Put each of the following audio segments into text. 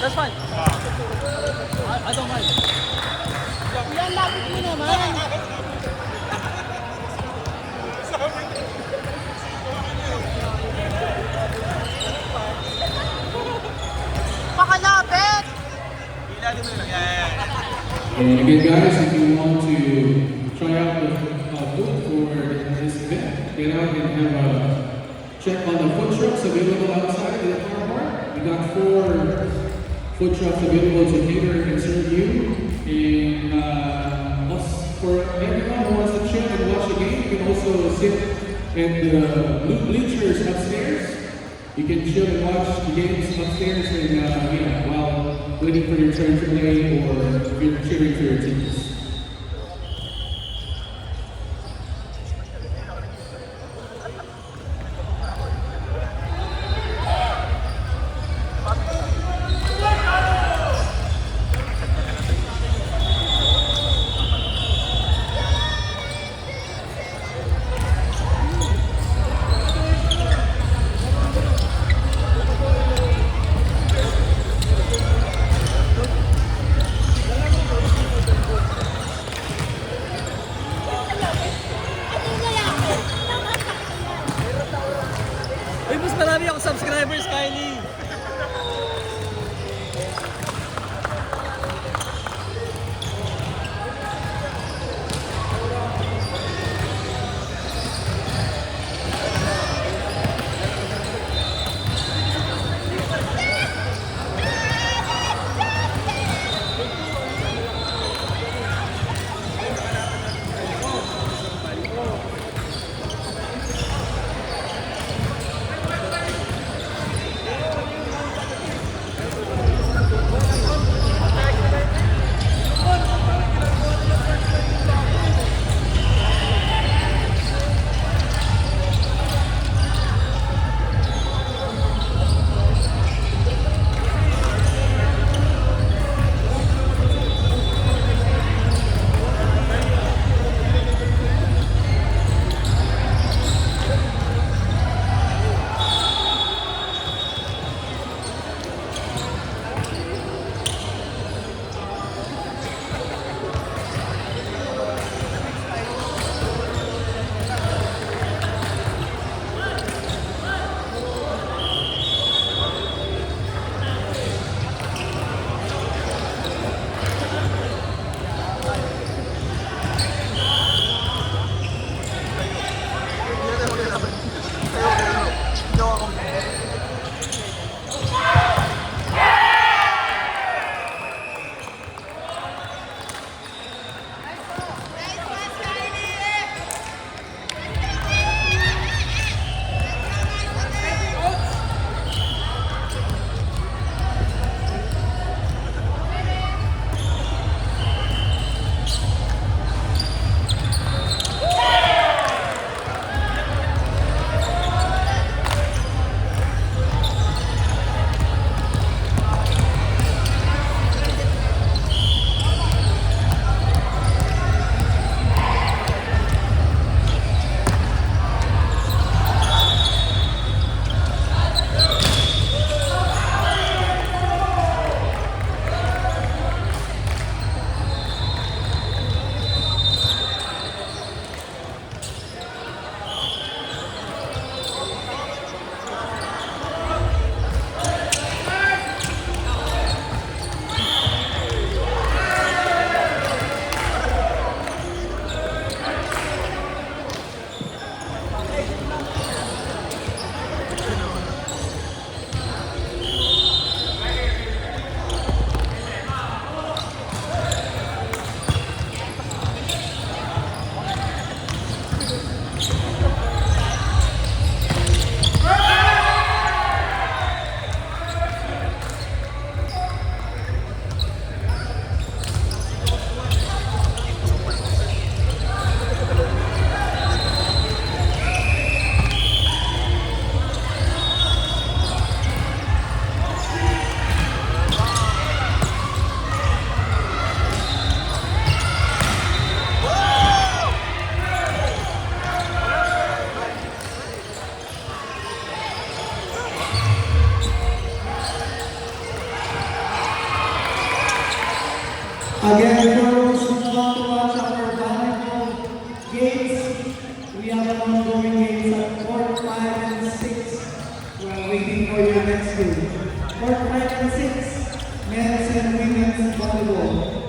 That's fine. I don't mind. Yan, lapit mo naman. Pakalapit! And again, guys, if you want to try out the booth for this event, get out and have a check on the food trucks available outside the car park. We got 4 food trucks available to cater and serve you. And for everyone who wants to chill and watch the game, you can also sit in the bleachers upstairs. You can chill and watch the games upstairs and while waiting for your turn to play or if you're cheering for your teams. Again, for those who want to watch our volleyball games, we have an ongoing games at Court 5 and 6. We're waiting for your next game. Court 5 and 6, men's and women's volleyball.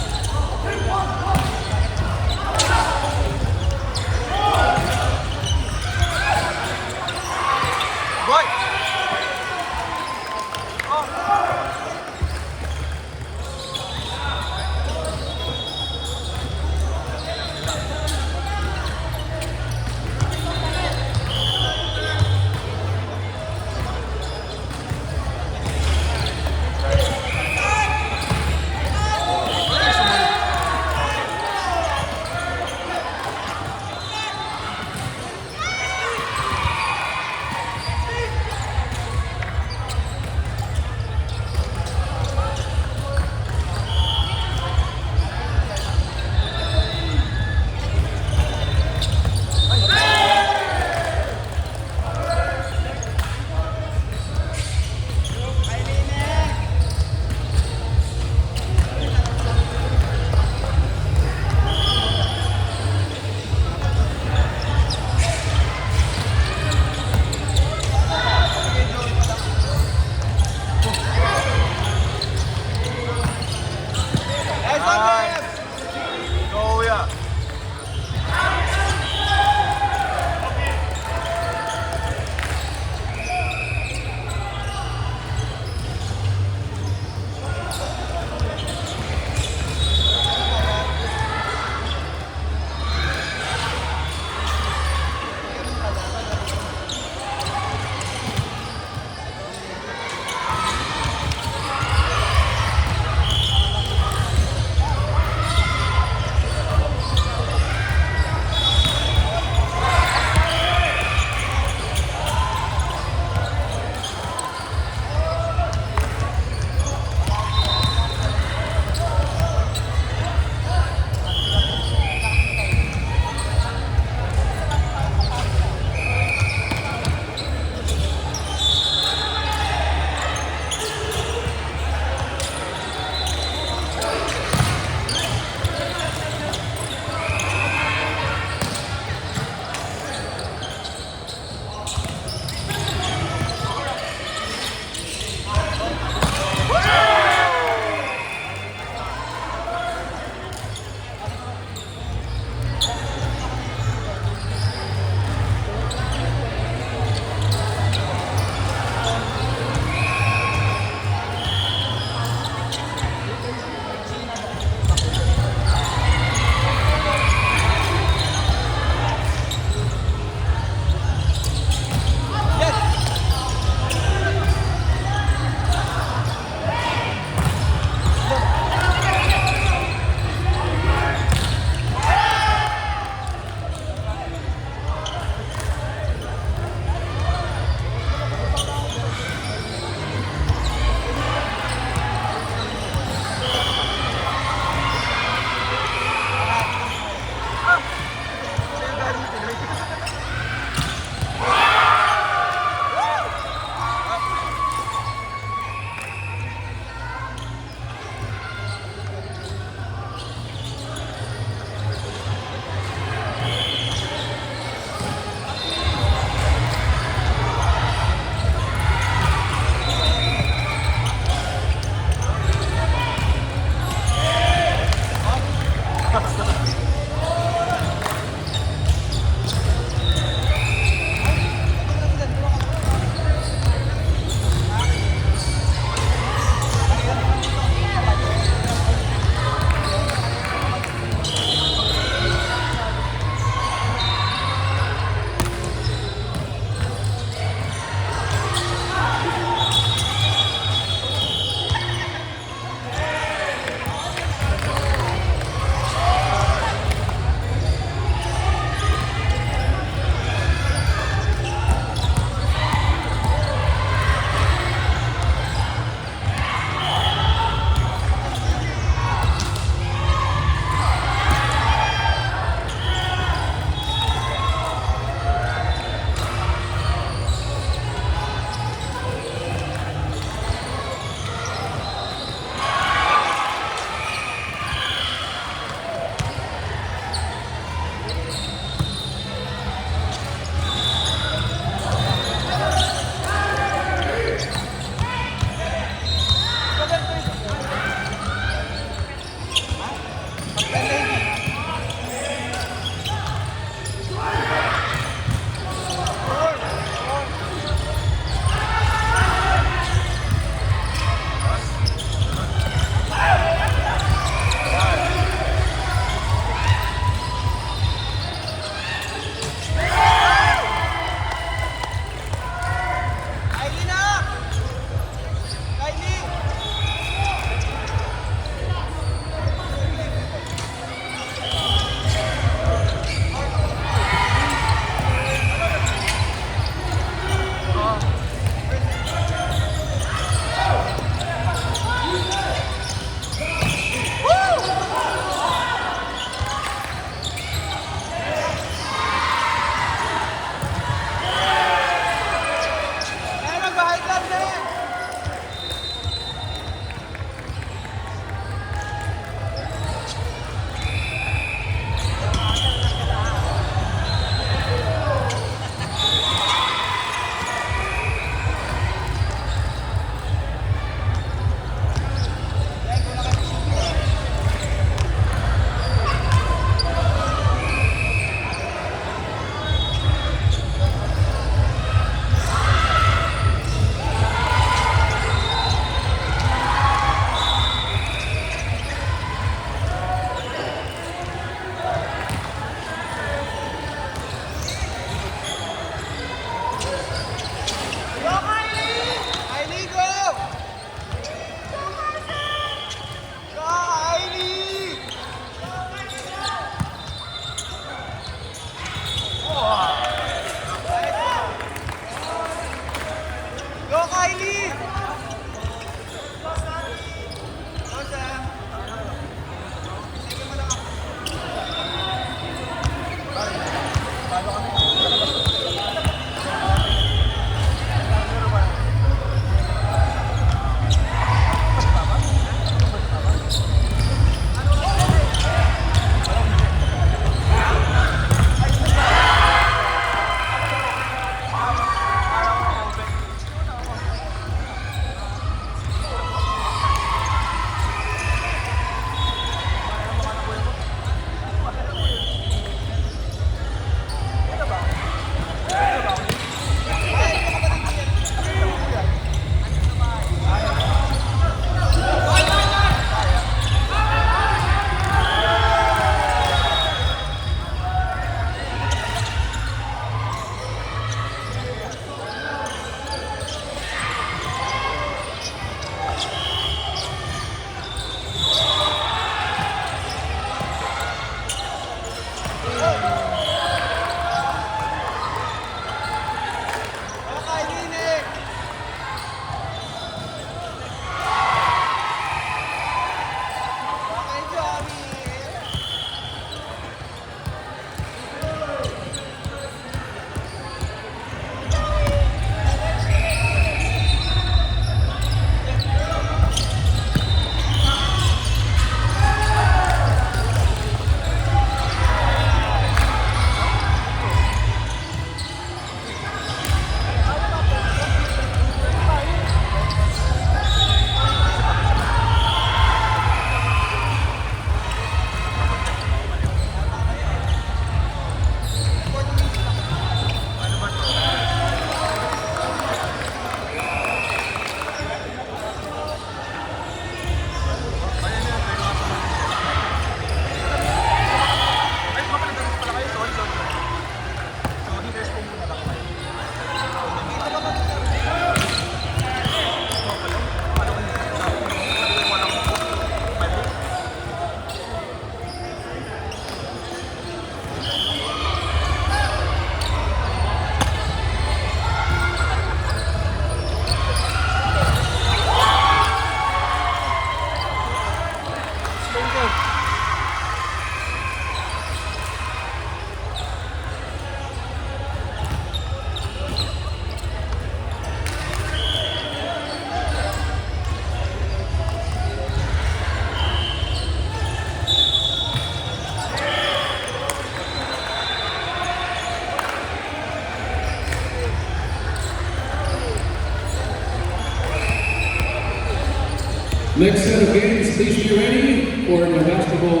Next set of games, please be ready for the basketball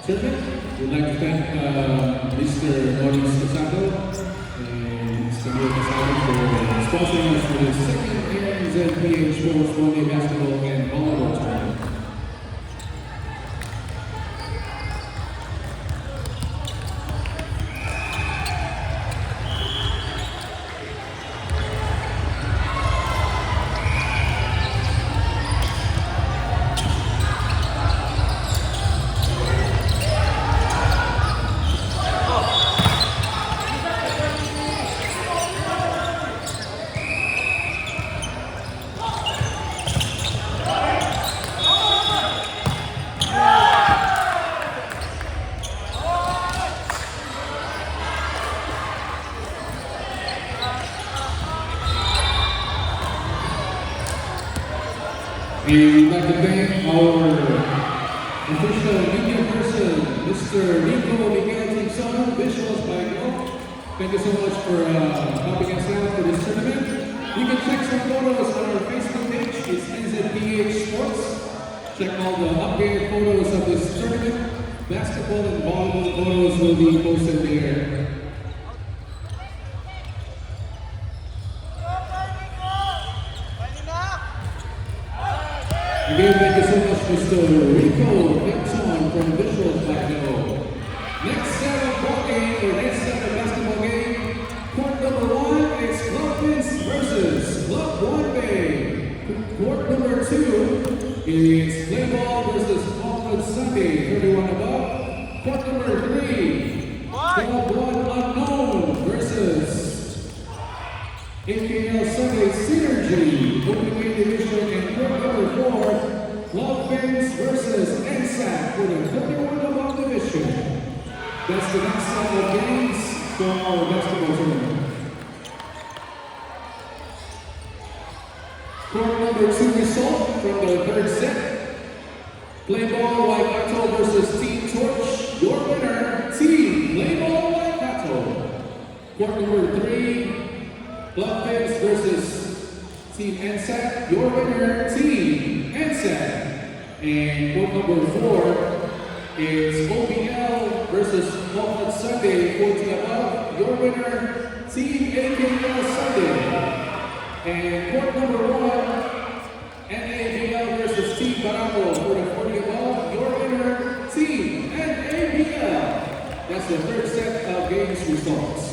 tournament. We'd like to thank Mr. Maurice Casato and Mr. Casato for sponsoring us for the second NZPH Sports One-Day Basketball and Volleyball Tournament. And we'd like to thank our official media person, Mr. Nico Miguel Timpson, visuals by Go. Thank you so much for helping us out for this tournament. You can check some photos on our Facebook page. It's NZPH Sports. Check all the updated photos of this tournament. Basketball and volleyball photos will be posted there. Again, thank you so much, Mr. Rico Benson from Visuals by Go. Next set of ball game, or next set of basketball game, court number 1 is Club Vince versus Club WARAY. Court number 2 is Play Ball versus Auckland Sunday, 31 above. Court number 3, Club 1 Unknown versus NKL Sunday Synergy, opening division, and court number 4, Club Vince versus NSAC for the 31 above division. That's the next set of games for our basketball tournament. Court number 2 result from the third set. Play Ball Waikato versus Team Torch. Your winner, Team Play Ball Waikato. Court number 3, Club Vince versus Team NSAC. Your winner, Team NSAC. And court number 4 is OBL versus Auckland Sunday, 40 above. Your winner, Team AKL Sunday. And court number 1, NABL versus Team Barako for the 40 above. Your winner, Team NABL. That's the third set of games results.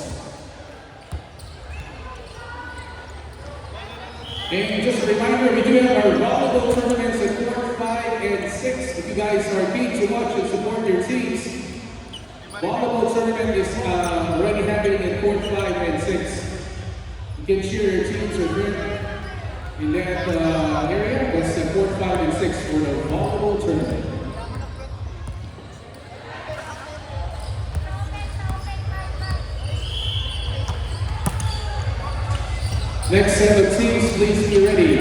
And just a reminder, we do have our volleyball tournaments at court 5 and 6. If you guys are keen to watch and support your teams, volleyball tournament is already happening at court 5 and 6. You can cheer your teams or drink in that area. That's court 5 and 6 for the volleyball tournament. Next set of teams, please be ready.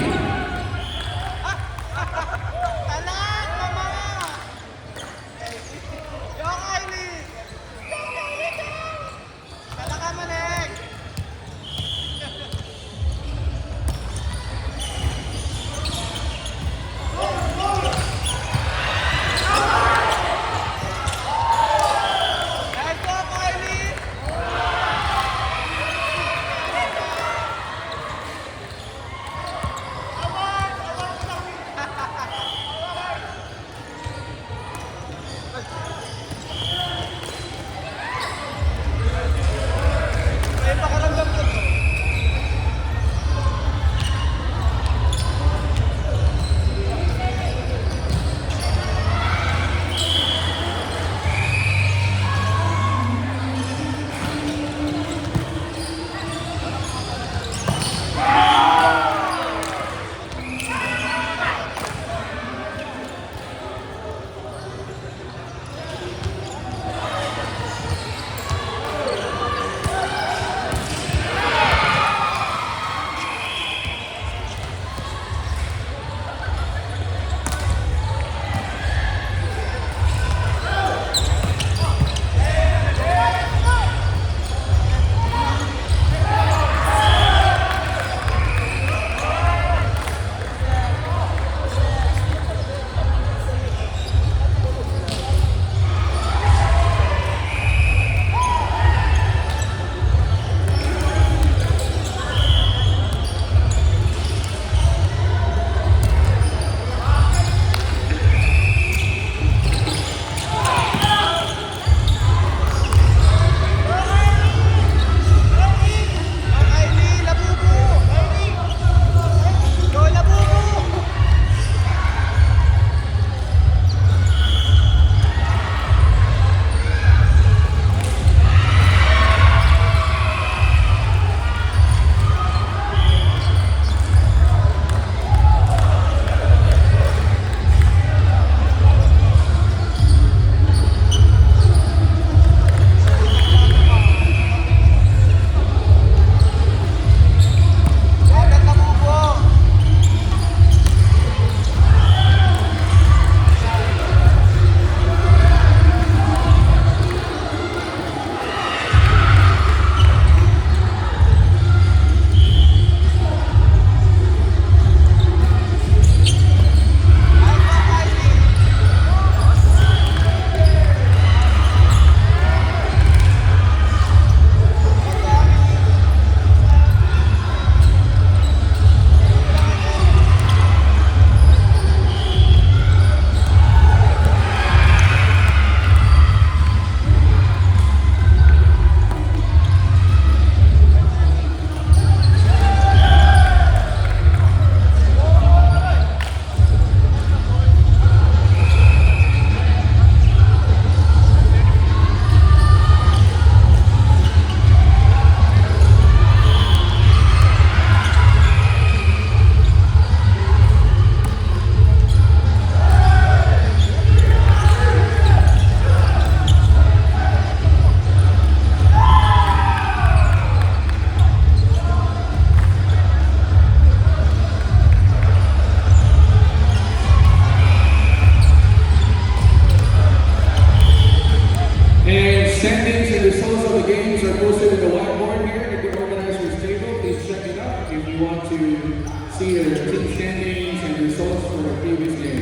standings are posted in the whiteboard here at the organizer's table. Please check it out if you want to see the team standings and results for the previous game.